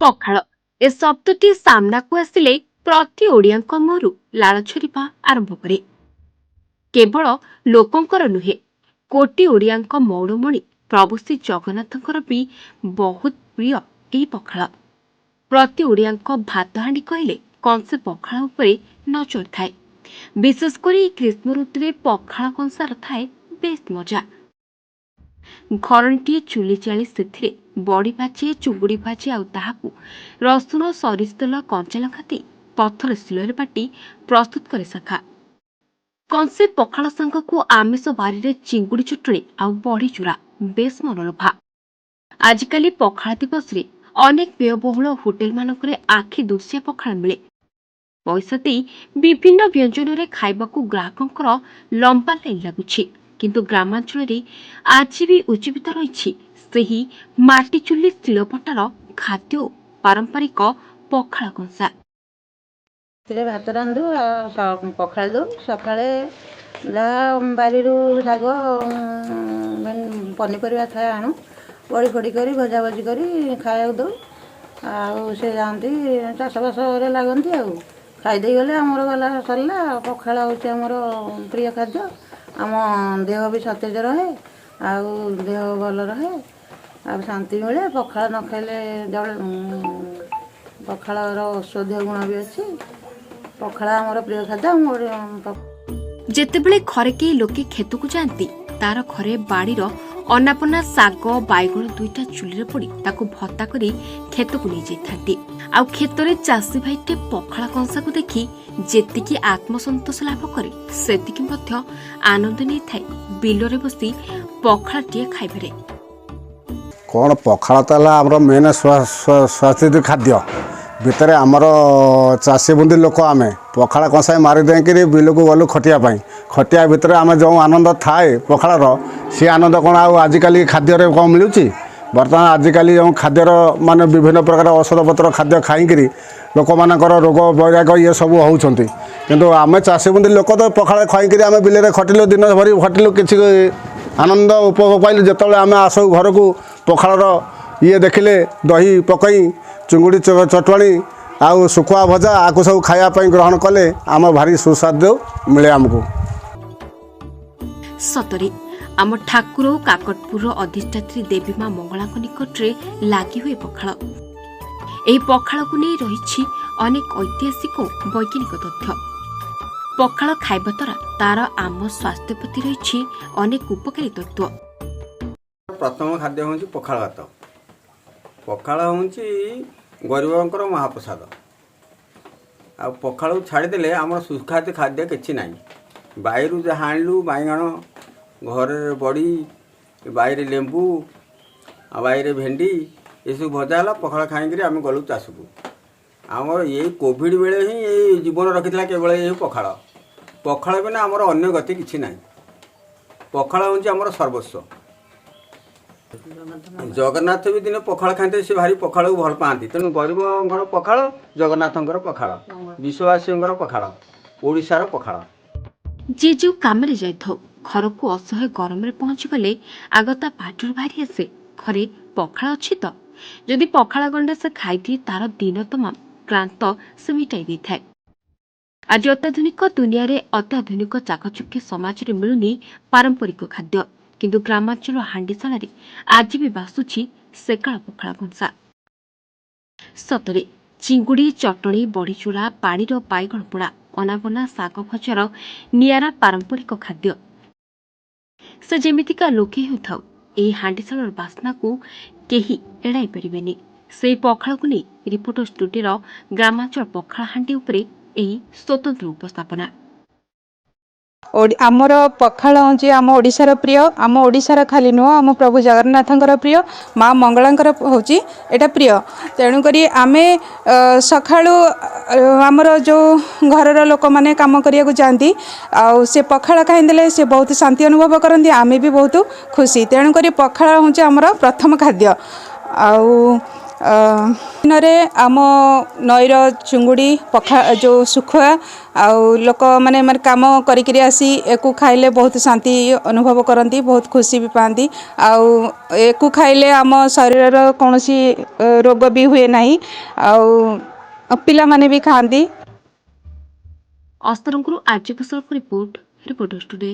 ପଖାଳ ଏ ଶବ୍ଦଟି ସାମ୍ନାକୁ ଆସିଲେ ପ୍ରତି ଓଡ଼ିଆଙ୍କ ମୁହଁରୁ ଲାଳ ଝରିବା ଆରମ୍ଭ କରେ। କେବଳ ଲୋକଙ୍କର ନୁହେଁ, କୋଟି ଓଡ଼ିଆଙ୍କ ମୌଡ଼ମଣି ପ୍ରଭୁ ଶ୍ରୀ ଜଗନ୍ନାଥଙ୍କର ବି ବହୁତ ପ୍ରିୟ ଏହି ପଖାଳ। ପ୍ରତି ଓଡ଼ିଆଙ୍କ ଭାତ ହାଣ୍ଡି କହିଲେ କଂସେ ପଖାଳ ଉପରେ ନଜର ଥାଏ। ବିଶେଷ କରି ଗ୍ରୀଷ୍ମ ଋତୁରେ ପଖାଳ କଂସାର ଥାଏ ବେଶ ମଜା। ଘରଟିଏ ଚୁଲି ଜାଳି ସେଥିରେ ବଡ଼ି ଭାଜି, ଚୁଙ୍ଗୁଡ଼ି ଭାଜି ଆଉ ତାହାକୁ ରସୁଣ, ସୋରିଷ ତେଲ, କଞ୍ଚାଲଙ୍କା ଦେଇ ପଥର ଶିଳରେ ବାଟି ପ୍ରସ୍ତୁତ କରେ ଶାଖା। କଂସେ ପଖାଳ ସାଙ୍ଗକୁ ଆମିଷ ବାରିରେ ଚିଙ୍ଗୁଡ଼ି ଚଟଣି ଆଉ ବଢ଼ି ଚୁରା ବେଶ ମନଲୋଭା। ଆଜିକାଲି ପଖାଳ ଦିବସରେ ଅନେକ ବ୍ୟୟବହୁଳ ହୋଟେଲମାନଙ୍କରେ ଆଖି ଦୃଶିଆ ପଖାଳ ମିଳେ। ପଇସା ଦେଇ ବିଭିନ୍ନ ବ୍ୟଞ୍ଜନରେ ଖାଇବାକୁ ଗ୍ରାହକଙ୍କର ଲମ୍ବା ଲାଇନ୍ ଲାଗୁଛି। କିନ୍ତୁ ଗ୍ରାମାଞ୍ଚଳରେ ଆଜି ବି ଉଜ୍ଜୀବିତ ରହିଛି ସେହି ମାଟି ଚୁଲି ଶିଳପଟାର ଖାଦ୍ୟ ଓ ପାରମ୍ପରିକ ପଖାଳ କଂସା। ସେଥିରେ ଭାତ ରାନ୍ଧୁ ଆଉ ପଖାଳ ଦଉ। ସକାଳେ ଯାହା ବାରିରୁ ଶାଗ ପନିପରିବା ଥାଏ ଆଣୁ, ବଡ଼ି ଫଡ଼ି କରି ଭଜାଭଜି କରି ଖାଇବାକୁ ଦଉ। ଆଉ ସେ ଯାଆନ୍ତି ଚାଷବାସରେ ଲାଗନ୍ତି। ଆଉ ଖାଇଦେଇ ଗଲେ ଆମର ଗଲା ସରିଲା। ପଖାଳ ହେଉଛି ଆମର ପ୍ରିୟ ଖାଦ୍ୟ। ଆମ ଦେହ ବି ସତେଜ ରହେ, ଆଉ ଦେହ ଭଲ ରହେ, ଆଉ ଶାନ୍ତି ମିଳେ। ପଖାଳ ନ ଖାଇଲେ ପଖାଳର ଔଷଧୀୟ ଗୁଣ ବି ଅଛି। ପଖାଳ ଆମର ପ୍ରିୟ ଖାଦ୍ୟ। ଯେତେବେଳେ ଘରେ କେହି ଲୋକେ କ୍ଷେତକୁ ଯାଆନ୍ତି, ତାର ଘରେ ବାଡ଼ିର ଅନାପନା ଶାଗ, ବାଇଗଣ ଦୁଇଟା ଚୁଲିରେ ପୋଡ଼ି ତାକୁ ଭତ୍ତା କରି କ୍ଷେତକୁ ନେଇଯାଇଥାନ୍ତି। ଆଉ କ୍ଷେତରେ ଚାଷୀ ଭାଇଟେ ପଖାଳ କଂସାକୁ ଦେଖି ଯେତିକି ଆତ୍ମସନ୍ତୋଷ ଲାଭ କରେ, ସେତିକି ମଧ୍ୟ ଆନନ୍ଦ ନେଇଥାଏ ବିଲରେ ବସି ପଖାଳଟିଏ ଖାଇବାରେ। କ'ଣ ପଖାଳ ତ ହେଲା ଆମର ମେନ୍ ସ୍ୱାସ୍ଥ୍ୟ ଖାଦ୍ୟ ଭିତରେ। ଆମର ଚାଷୀ ବୁନ୍ଦି ଲୋକ, ଆମେ ପଖାଳ କଂସାଏ ମାରି ଦେଇକିରି ବିଲକୁ ଗଲୁ ଖଟିବା ପାଇଁ। ଖଟିବା ଭିତରେ ଆମେ ଯେଉଁ ଆନନ୍ଦ ଥାଏ ପଖାଳର, ସେ ଆନନ୍ଦ କ'ଣ ଆଉ ଆଜିକାଲି ଖାଦ୍ୟରେ କ'ଣ ମିଳୁଛି? ବର୍ତ୍ତମାନ ଆଜିକାଲି ଯେଉଁ ଖାଦ୍ୟର ମାନେ ବିଭିନ୍ନ ପ୍ରକାର ଔଷଧପତ୍ର ଖାଦ୍ୟ ଖାଇକିରି ଲୋକମାନଙ୍କର ରୋଗ ବୈରାଗ ଇଏ ସବୁ ହେଉଛନ୍ତି। କିନ୍ତୁ ଆମେ ଚାଷୀ ବୁନ୍ଦି ଲୋକ ତ ପଖାଳ ଖାଇକିରି ଆମେ ବିଲରେ ଖଟିଲୁ, ଦିନ ଭରି ଖଟିଲୁ, କିଛି ଆନନ୍ଦ ଉପଭୋଗ ପାଇଲୁ। ଯେତେବେଳେ ଆମେ ଆସୁ ଘରକୁ ପଖାଳର ଇଏ ଦେଖିଲେ, ଦହି ପକାଇ ଚୁଙ୍ଗୁଡ଼ି ଚଟଣି ଆଉ ଶୁଖୁଆ ଭଜା ଆକୁ ସବୁ ଖାଇବା ପାଇଁ ଗ୍ରହଣ କଲେ ଆମ ଭାରି ସୁସ୍ୱାଦୁ ମିଳେ ଆମକୁ। ସତରେ ଆମ ଠାକୁର ଓ କାକଟପୁରର ଅଧିଷ୍ଠାତ୍ରୀ ଦେବୀ ମା ମଙ୍ଗଳାଙ୍କ ନିକଟରେ ଲାଗି ହୁଏ ପଖାଳ। ଏହି ପଖାଳକୁ ନେଇ ରହିଛି ଅନେକ ଐତିହାସିକ ଓ ବୈଜ୍ଞାନିକ ତଥ୍ୟ। ପଖାଳ ଖାଇବା ଦ୍ୱାରା ତାର ଆମ ସ୍ୱାସ୍ଥ୍ୟ ପ୍ରତି ରହିଛି ଅନେକ ଉପକାରୀ ତତ୍ତ୍ୱ। ପ୍ରଥମ ଖାଦ୍ୟ ହେଉଛି ପଖାଳ ଭାତ। ପଖାଳ ହେଉଛି ଗରିବଙ୍କର ମହାପ୍ରସାଦ। ଆଉ ପଖାଳକୁ ଛାଡ଼ିଦେଲେ ଆମର ସୁସ୍ୱାଦୁ ଖାଦ୍ୟ କିଛି ନାହିଁ। ବାଇରୁ ଯାହା ଆଣିଲୁ, ବାଇଗଣ, ଘରେ ବଡ଼ି, ବାଇରେ ଲେମ୍ବୁ, ଆଉ ବାଇରେ ଭେଣ୍ଡି, ଏସବୁ ଭଜା ହେଲା। ପଖାଳ ଖାଇକିରି ଆମେ ଗଲୁ ଚାଷକୁ। ଆମର ଏଇ କୋଭିଡ଼ ବେଳେ ହିଁ ଏଇ ଜୀବନ ରଖିଥିଲା କେବଳ ଏଇ ପଖାଳ। ପଖାଳ ବିନା ଆମର ଅନ୍ୟ ଗତି କିଛି ନାହିଁ। ପଖାଳ ହେଉଛି ଆମର ସର୍ବସ୍ୱ। ଜଗନ୍ନାଥ ବି ଦିନେ ପଖାଳ ଖାଆନ୍ତି, ସେ ଭାରି ପଖାଳକୁ ଭଲ ପାଆନ୍ତି। ତେଣୁ ଗରିବଙ୍କର ପଖାଳ, ଜଗନ୍ନାଥଙ୍କର ପଖାଳ, ବିଶ୍ୱବାସୀଙ୍କର ପଖାଳ, ଓଡ଼ିଶାର ପଖାଳ। ଯିଏ ଯେଉଁ କାମରେ ଯାଇଥାଉ, ଘରକୁ ଅସହ୍ୟ ଗରମରେ ପହଞ୍ଚିଗଲେ ଆଗ ତା ପାଟିରୁ ବାହାରି ଆସେ, ଘରେ ପଖାଳ ଅଛି ତ? ଯଦି ପଖାଳ ଗଣ୍ଡେ ସେ ଖାଇଦିଏ, ତାର ଦିନ ତମାମ କ୍ଳାନ୍ତ ସେ ମିଟାଇ ଦେଇଥାଏ। ଆଜି ଅତ୍ୟାଧୁନିକ ଦୁନିଆରେ, ଅତ୍ୟାଧୁନିକ ଚାକଚକ୍ୟ ସମାଜରେ ମିଳୁନି ପାରମ୍ପରିକ ଖାଦ୍ୟ। କିନ୍ତୁ ଗ୍ରାମାଞ୍ଚଳ ହାଣ୍ଡିଶାଳାରେ ଆଜି ବି ବାସୁଛି ସେକାଳ ପଖାଳ କଂସା। ସତରେ ଚିଙ୍ଗୁଡ଼ି ଚଟଣି, ବଡ଼ିଚୁରା, ବାଡ଼ିର ବାଇଗଣ ପୋଡ଼ା, ଅନାବନା ଶାଗ ଭଜାର ନିଆରା ପାରମ୍ପରିକ ଖାଦ୍ୟ। ସେ ଯେମିତିକା ଲୋକେ ହେଉଥାଉ, ଏହି ହାଣ୍ଡିଶାଳର ବାସ୍ନାକୁ କେହି ଏଡ଼ାଇ ପାରିବେନି। ସେହି ପଖାଳକୁ ନେଇ ରିପୋର୍ଟର ଷ୍ଟୁଡିଓର ଗ୍ରାମାଞ୍ଚଳ ପଖାଳ ହାଣ୍ଡି ଉପରେ ଏହି ସ୍ୱତନ୍ତ୍ର ଉପସ୍ଥାପନା। ଆମର ପଖାଳ ହେଉଛି ଆମ ଓଡ଼ିଶାର ପ୍ରିୟ। ଆମ ଓଡ଼ିଶାର ଖାଲି ନୁହଁ, ଆମ ପ୍ରଭୁ ଜଗନ୍ନାଥଙ୍କର ପ୍ରିୟ, ମା ମଙ୍ଗଳାଙ୍କର ହେଉଛି ଏଇଟା ପ୍ରିୟ। ତେଣୁକରି ଆମେ ସକାଳୁ ଆମର ଯେଉଁ ଘରର ଲୋକମାନେ କାମ କରିବାକୁ ଯାଆନ୍ତି, ଆଉ ସେ ପଖାଳ ଖାଇଦେଲେ ସେ ବହୁତ ଶାନ୍ତି ଅନୁଭବ କରନ୍ତି, ଆମେ ବି ବହୁତ ଖୁସି। ତେଣୁକରି ପଖାଳ ହେଉଛି ଆମର ପ୍ରଥମ ଖାଦ୍ୟ। ଆଉ ଦିନରେ ଆମ ନଈର ଚୁଙ୍ଗୁଡ଼ି ଯେଉଁ ଶୁଖୁଆ ଆଉ ଲୋକମାନେ ମାନେ କାମ କରିକିରି ଆସି ଏକୁ ଖାଇଲେ ବହୁତ ଶାନ୍ତି ଅନୁଭବ କରନ୍ତି, ବହୁତ ଖୁସି ବି ପାଆନ୍ତି। ଆଉ ଏକୁ ଖାଇଲେ ଆମ ଶରୀରର କୌଣସି ରୋଗ ବି ହୁଏ ନାହିଁ, ଆଉ ପିଲାମାନେ ବି ଖାଆନ୍ତି। ଅସ୍ତରଙ୍କର ଆର୍ଯ୍ୟ ଫସଲକୁ ରିପୋର୍ଟର୍ସ ଟୁଡେ।